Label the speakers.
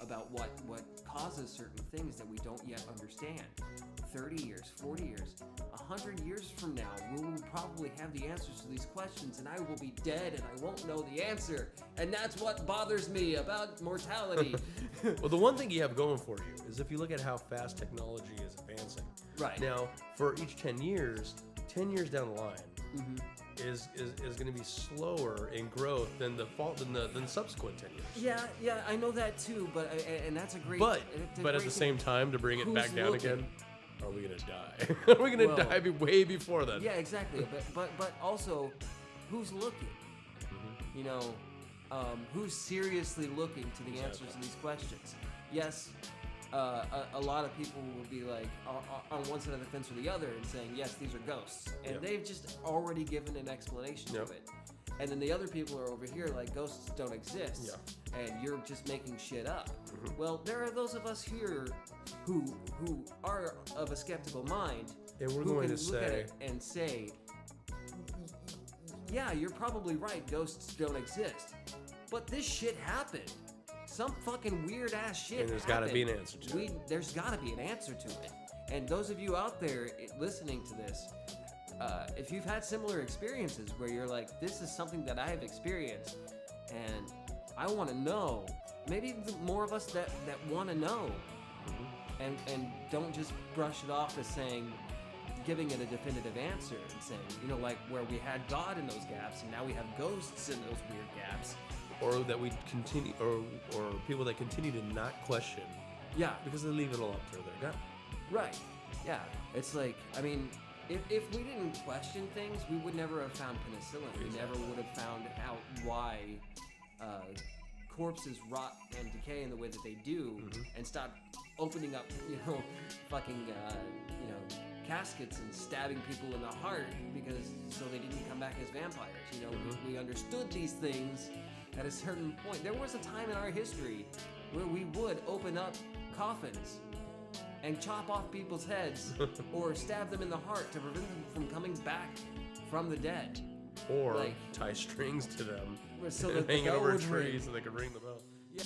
Speaker 1: about what causes certain things that we don't yet understand. 30 years, 40 years, 100 years from now, we will probably have the answers to these questions, and I will be dead, and I won't know the answer. And that's what bothers me about mortality.
Speaker 2: Well, the one thing you have going for you is if you look at how fast technology is advancing.
Speaker 1: Right.
Speaker 2: Now, for each 10 years down the line, is going to be slower in growth than than subsequent 10 years.
Speaker 1: Yeah, I know that too, but and that's a great.
Speaker 2: But at the same time, to bring it back down again, are we gonna die? Are we gonna die way before then?
Speaker 1: Yeah, exactly. But also, who's looking? You know, who's seriously looking to the answers to these questions? Yes. A lot of people will be like on one side of the fence or the other and saying, yes, these are ghosts. And they've just already given an explanation to it. And then the other people are over here like, ghosts don't exist. And you're just making shit up. Well, there are those of us here who are of a skeptical mind.
Speaker 2: And we're
Speaker 1: who
Speaker 2: going
Speaker 1: can
Speaker 2: to
Speaker 1: look
Speaker 2: say,
Speaker 1: at it and say, yeah, you're probably right, ghosts don't exist. But this shit happened. Some fucking weird ass shit.
Speaker 2: And there's got to be an answer to it.
Speaker 1: There's got to be an answer to it. And those of you out there listening to this, if you've had similar experiences where you're like, this is something that I have experienced, and I want to know. Maybe more of us that want to know, and don't just brush it off as saying, giving it a definitive answer and saying, you know, like where we had God in those gaps, and now we have ghosts in those weird gaps.
Speaker 2: Or that we continue, or people that continue to not question.
Speaker 1: Yeah.
Speaker 2: Because they leave it all up to their gut.
Speaker 1: Right. Yeah. It's like, I mean, if we didn't question things, we would never have found penicillin. We never would have found out why corpses rot and decay in the way that they do, and stop opening up, you know, fucking, caskets and stabbing people in the heart so they didn't come back as vampires. You know, we understood these things at a certain point. There was a time in our history where we would open up coffins and chop off people's heads or stab them in the heart to prevent them from coming back from the dead.
Speaker 2: Or tie strings to them
Speaker 1: so
Speaker 2: and
Speaker 1: that
Speaker 2: hang it over a
Speaker 1: would
Speaker 2: tree
Speaker 1: ring.
Speaker 2: so they could ring the bell.
Speaker 1: Yeah.